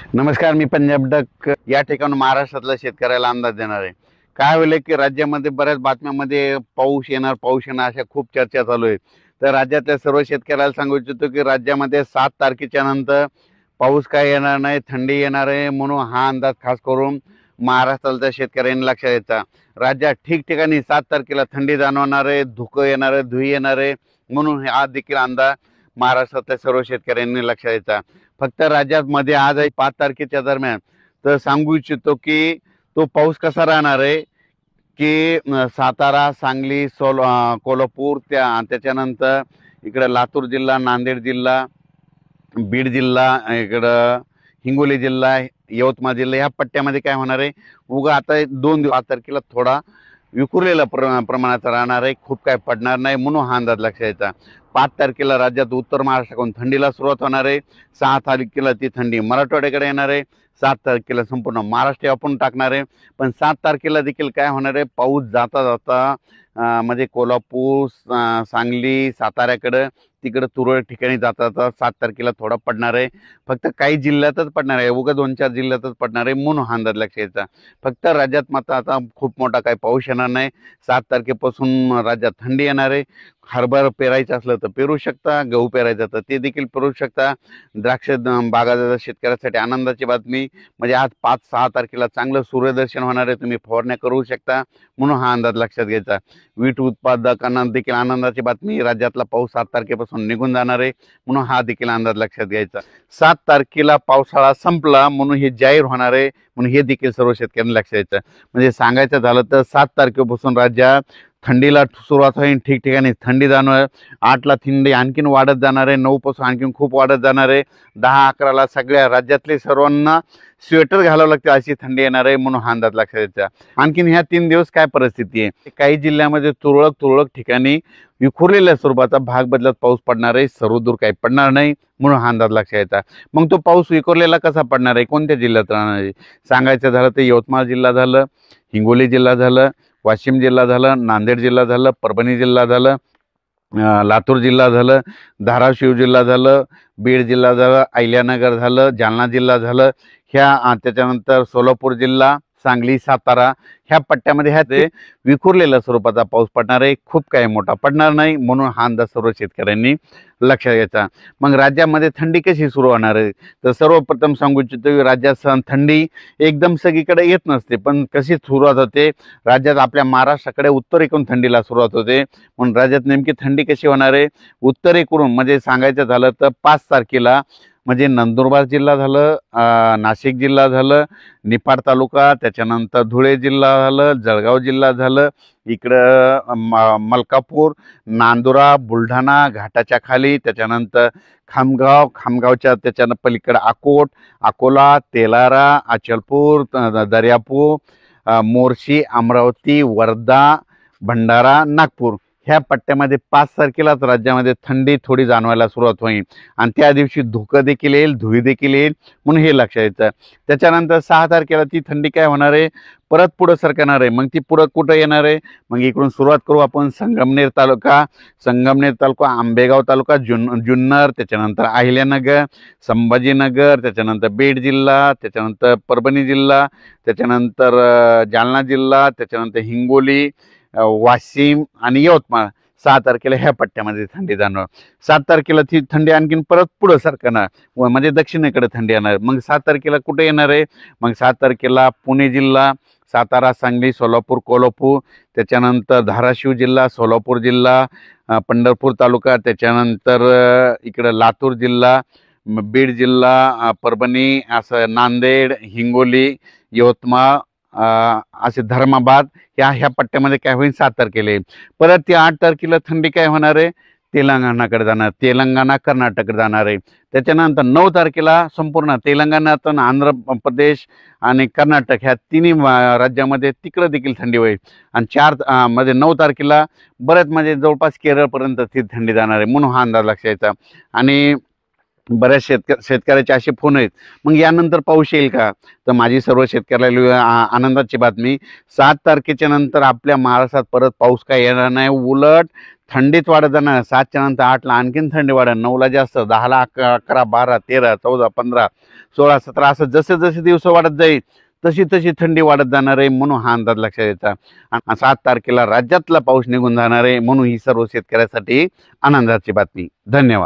नमस्कार, मी पंजाब डक या ठिकाणी महाराष्ट्रातल्या शेतकऱ्याला अंदाज देणार आहे। काय होईल की राज्यामध्ये बऱ्याच बातम्यांमध्ये पाऊस येणार अशा खूप चर्चा चालू आहे। तर राज्यातल्या सर्व शेतकऱ्याला सांगू इच्छितो की राज्यामध्ये 7 तारखेच्या नंतर पाऊस काय येणार नाही, थंडी येणार आहे, म्हणून हा अंदाज खास करून महाराष्ट्रातल्या शेतकऱ्यांनी लक्षात घ्यायचा। राज्यात ठिकठिकाणी 7 तारखेला थंडी जाणवणार आहे, धुकं येणार आहे, धुई येणार आहे, म्हणून हा देखील अंदाज महाराष्ट्रातल्या सर्व शेतकऱ्यांनी लक्षात घ्यायचा। फक्त राज्यात मध्ये आज आहे 5 तारखेच्या दरम्यान तर सांगू इच्छितो की तो पाऊस कसा राहणार आहे की सातारा, सांगली, कोल्हापूर, त्याच्यानंतर इकडे लातूर जिल्हा, नांदेड जिल्हा, बीड जिल्हा, इकडं हिंगोली जिल्हा, यवतमाळ जिल्हा या पट्ट्यामध्ये काय होणार आहे, उगा आता 2 दिवस 5 तारखेला थोडा विखुरलेला प्रमाणात राहणार आहे, खूप काय पडणार नाही, म्हणून हा अंदाज लक्षात घ्यायचा। 5 तारखेला राज्यात उत्तर महाराष्ट्राकडून थंडीला सुरुवात होणार आहे। 6 तारखेला ती थंडी मराठवाड्याकडे येणार आहे। 7 तारखेला संपूर्ण महाराष्ट्र आपण टाकणार आहे। पण 7 तारखेला देखील काय होणार आहे, पाऊस जाता जाता म्हणजे कोल्हापूर, सांगली, साताऱ्याकडे तिकडे तुरळक ठिकाणी जाता जाता 7 तारखेला थोडा पडणार आहे। फक्त काही जिल्ह्यातच पडणार आहे, उगा 2-4 जिल्ह्यातच पडणार आहे, म्हणून हा अंदाज लक्षात घ्यायचा। फक्त राज्यात मात्र आता खूप मोठा काही पाऊस येणार नाही। 7 तारखेपासून राज्यात थंडी येणार आहे। हरभरा पेरायचं असलं तर पेरू शकता, गहू पेरायचं तर ते देखील पेरू शकता। द्राक्ष बागायतदार शेतकऱ्यासाठी आनंदाची बातमी म्हणजे आज 5-6 तारखेला चांगलं सूर्यदर्शन होणार आहे, तुम्ही फवारण्या करू शकता, म्हणून हा अंदाज लक्षात घ्यायचा। वीट उत्पादकांना देखील आनंदाची बातमी, राज्यातला पाऊस 7 तारखेपासून निघून जाणार आहे, म्हणून हा देखील अंदाज लक्षात घ्यायचा। 7 तारखेला पावसाळा संपला म्हणून हे जाहीर होणार आहे, म्हणून हे देखील सर्व शेतकऱ्यांना लक्षात घ्यायचं। म्हणजे सांगायचं झालं तर 7 तारखेपासून राज्यात थंडीला सुरुवात होईल, ठिकठिकाणी थंडी जाणवेल। 8ला थंडी आणखीन वाढत जाणार आहे, 9 पासून आणखीन खूप वाढत जाणार आहे। 10-11ला सगळ्या राज्यातले सर्वांना स्वेटर घालावं लागते अशी थंडी येणार आहे, म्हणून हा अंदाज लक्षात घ्यायचा। आणखीन ह्या 3 दिवस काय परिस्थिती आहे, काही जिल्ह्यामध्ये तुरळक ठिकाणी विखुरलेल्या स्वरूपाचा भाग बदलत पाऊस पडणार आहे, सर्वदूर काही पडणार नाही, म्हणून हा अंदाज लक्षात घ्यायचा। मग तो पाऊस विखुरलेला कसा पडणार आहे, कोणत्या जिल्ह्यात राहणार आहे, सांगायचं झालं तर यवतमाळ जिल्हा झालं, हिंगोली जिल्हा झालं, वाशिम जिल्हा झालं, नांदेड जिल्हा झालं, परभणी जिल्हा झालं, लातूर जिल्हा झालं, धाराशिव जिल्हा झालं, बीड जिल्हा झालं, अहिल्यानगर झालं, जालना जिल्हा झालं, त्याच्यानंतर सोलापूर जिल्हा, सांगली, सातारा ह्या पट्ट्यामध्ये ते विखुरलेल्या स्वरूपाचा पाऊस पडणार आहे, खूप काही मोठा पडणार नाही, म्हणून हा अंदाज सर्व शेतकऱ्यांनी लक्षात घ्यायचा। मग राज्यामध्ये थंडी कशी सुरू होणार आहे, तर सर्वप्रथम सांगू इच्छितो की राज्यात थंडी एकदम सगळीकडे येत नसते, पण कशी सुरुवात होते, राज्यात आपल्या महाराष्ट्राकडे उत्तरेकडून थंडीला सुरुवात होते। म्हणून राज्यात नेमकी थंडी कशी होणार आहे, उत्तरेकडून म्हणजे सांगायचं झालं तर 5 तारखेला म्हणजे नंदुरबार जिल्हा झालं, नाशिक जिल्हा झालं, निफाड तालुका, त्याच्यानंतर धुळे जिल्हा झालं, जळगाव जिल्हा झालं, इकडं मलकापूर, नांदुरा, बुलढाणा घाटाच्या खाली, त्याच्यानंतर खामगावच्या त्याच्यानं पलीकडे अकोला, तेलारा, अचलपूर, दर्यापूर, मोर्शी, अमरावती, वर्धा, भंडारा, नागपूर ह्या पट्ट्यामध्ये 5 तारखेलाच राज्यामध्ये थंडी थोडी जाणवायला सुरुवात होईल आणि त्या दिवशी धुकं देखील येईल, धुळी देखील येईल, म्हणून हे लक्षात येतं। त्याच्यानंतर 6 तारखेला ती थंडी काय होणार आहे, परत पुढं सरकणार आहे। मग ती पुढं कुठं येणार आहे, मग इकडून सुरुवात करू आपण संगमनेर तालुका, आंबेगाव तालुका, जुन्नर, त्याच्यानंतर अहिल्यानगर, संभाजीनगर, त्याच्यानंतर बीड जिल्हा, त्याच्यानंतर परभणी जिल्हा, त्याच्यानंतर जालना जिल्हा, त्याच्यानंतर हिंगोली, वाशिम आणि यवतमाळ 6 तारखेला ह्या पट्ट्यामध्ये थंडी जाणवणार। 7 तारखेला ती थंडी आणखीन परत पुढं सरकणार, म्हणजे दक्षिणेकडे थंडी येणार। मग 7 तारखेला कुठे येणार आहे, मग 7 तारखेला पुणे जिल्हा, सातारा, सांगली, सोलापूर, कोल्हापूर, त्याच्यानंतर धाराशिव जिल्हा, सोलापूर जिल्हा, पंढरपूर तालुका, त्याच्यानंतर इकडं लातूर जिल्हा, बीड जिल्हा, परभणी, असं नांदेड, हिंगोली, यवतमाळ, असे धर्माबाद ह्या पट्ट्यामध्ये काय होईल 7 तारखेला येईल। परत ती 8 तारखेला थंडी काय होणार आहे, तेलंगणाकडे जाणार, तेलंगणा, कर्नाटककडे जाणार आहे। त्याच्यानंतर 9 तारखेला संपूर्ण तेलंगणातून आंध्र प्रदेश आणि कर्नाटक ह्या तिन्ही राज्यामध्ये तिकडे देखील थंडी होईल आणि 9 तारखेला बरेच म्हणजे जवळपास केरळपर्यंत ती थंडी जाणार आहे, म्हणून हा अंदाज लक्षात यायचा। आणि बऱ्याच शेतकऱ्याचे असे फोन आहेत, मग यानंतर पाऊस येईल का? तर माझी सर्व शेतकऱ्याला आनंदाची बातमी, 7 तारखेच्या नंतर आपल्या महाराष्ट्रात परत पाऊस काय येणार नाही. उलट थंडीत वाढत जाणार. 7च्या नंतर 8ला आणखीन थंडी वाढेल, 9ला जास्त, 10ला 11, 12, 13, 14, 15, 16, 17 असं जसे जसे दिवस वाढत जाईल तशी तशी थंडी वाढत जाणार आहे. म्हणून हा अंदाज लक्षात येता. 7 तारखेला राज्यातला पाऊस निघून जाणार आहे. म्हणून ही सर्व शेतकऱ्यासाठी आनंदाची बातमी. धन्यवाद.